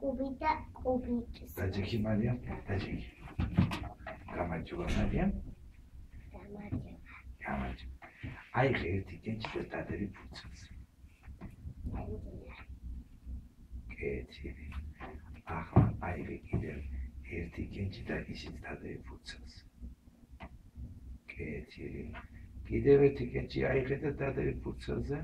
კუბი და კუბიკის. დაჯექი მარიამ, დაჯექი. გამარჯობა მარიამ. გამარჯობა. აიღე ერთი კენჭი და დადევი ფურცელს. კეთილი. ახლა აიღე კიდევ ერთი კენჭი და ისიც დადევი ფურცელს. კეთილი. კიდევ ერთი კენჭი აიღე და დადევი ფურცელზე.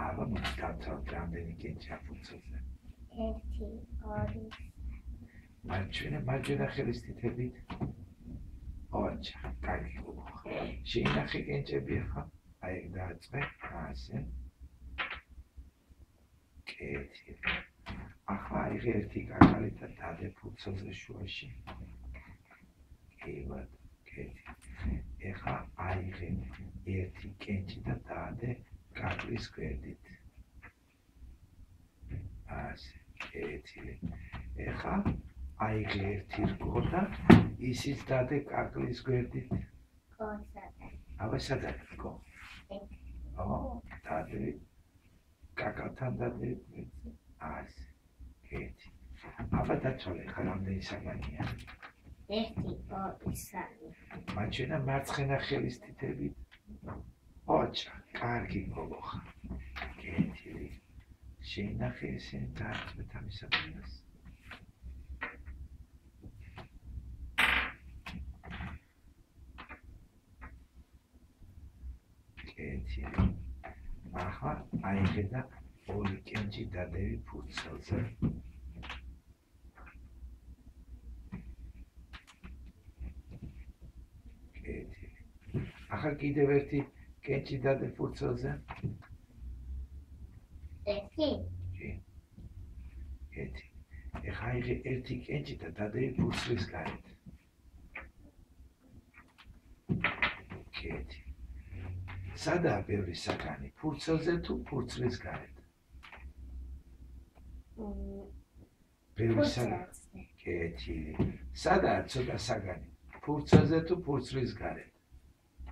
აბა მოგდავთ რამდენი კენჭია ფურცელზე? 1 2 მარჯვენა ხელის თითებით. ოჩა, კარგი გოგო. შეინახე კენჭები ახლა. აი ეგ დააწყვე, ასე. კეთილი. ახლა აიღე ერთი კაკალი და დადე ფურცელზე შუაში. კიბად, კეთილი. ეხლა აიღე ერთი კენჭი და დადე კაკლის გვერდით. ასე, კეთილი. ეხლა აიღე ერთი რგო და ისიც დადე კაკლის გვერდით. აბა სადაა რგო? დადე კაკალთან დადე გვერდით. ასე, კეთილი. აბა დაცვალე ხა რამდენი საგანია? 1 2 3 მარჯვენა მარცხენა ხელის თითებით. ოჩა, კარგი გოგო ხარ. კეთილი. შეინახე ესენი დააწყვეთ ამის საფრთხეს. კეთილი. ახლა აიღე და ორი კენჭი დადევი ფურცელზე. კეთილი. ახლა კიდევ ერთი კენჭი დადე ფურცელზე. კეთილი. ეხლა აიღე ერთი კენჭი და დადევი ფურცლის გარეთ. კეთილი. სადაა ბევრი საგანი? ფურცელზე თუ ფურცლის გარეთ? ბევრი საგანი. კეთილი. სადაა ცოტა საგანი? ფურცელზე თუ ფურცლის გარეთ?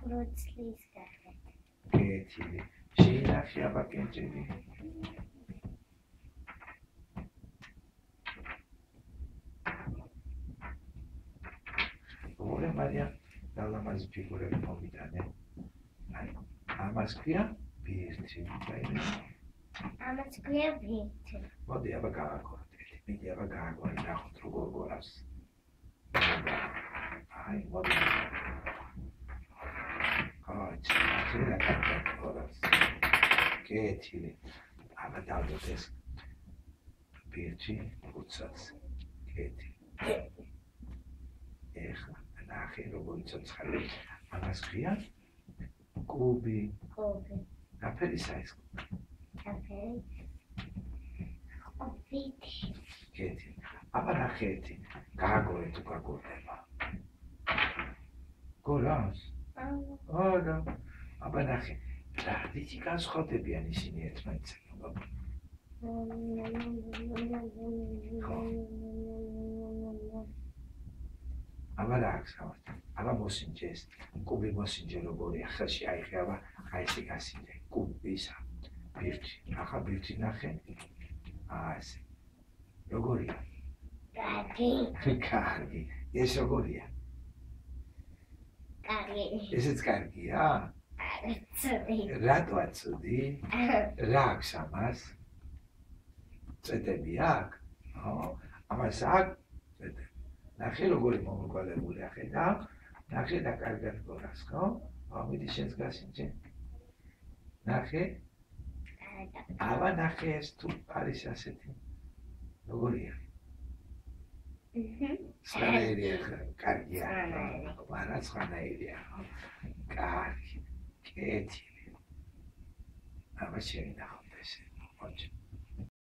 ფურცლის გარეთ. კეთილი. შეინახე აბა კენჭები. ოღონდ მარიამ დალამაზი ფიგურები მომიტანე. ამას ქვია ბირთვი. ამას ქვია ბირთვი. მოდი აბა გავაკოროთ ერთი. მიდი აბა გავაკოროთ ნახოთ როგორ გორავს. აი მოდი. კაჩი, შეიძლება კარგად გორავს. კეთილი. აბა დავდოთ ეს ბირთვი ფურცელს. კეთილი. ეხლა ნახე როგორ იცოცხლე. ამას ქვია კუბი. კუბი. ნაფერისა ეს? ნაფერი. ოფიტი. კეთილი. აბა ნახე ერთი. გააგორე თუ გაგორდება. გორავს? არა. აბა ნახე. რა დიდი განსხვავდებიან ისინი ერთმანეთთან. აბა რა აქვს ამას? აბა მოსინჯეს. კუბი მოსინჯე როგორია? ხელში აიღე აბა აი ესე გასინჯე. კუბისა. ბირთვი. ახლა ბირთვი ნახე. ასე. როგორია? კარგი. კარგი. ეს როგორია? კარგი. ესეც კარგია? ცუდი. რატოა ცუდი? რა აქვს ამას? წედები აქვს? ამას აქვს წედები. ნახე როგორი მომრგვალებული ახედა. ნახე და კარგად გორას, ხო? მიდი შენს გასინჯე. ნახე. აბა ნახე ეს თუ არის ასეთი. როგორია? სხვანაირია, კარგია. მაგრამ სხვანაირია. კარგი. კეთილი. აბა შევინახოთ ესე. ოჩ.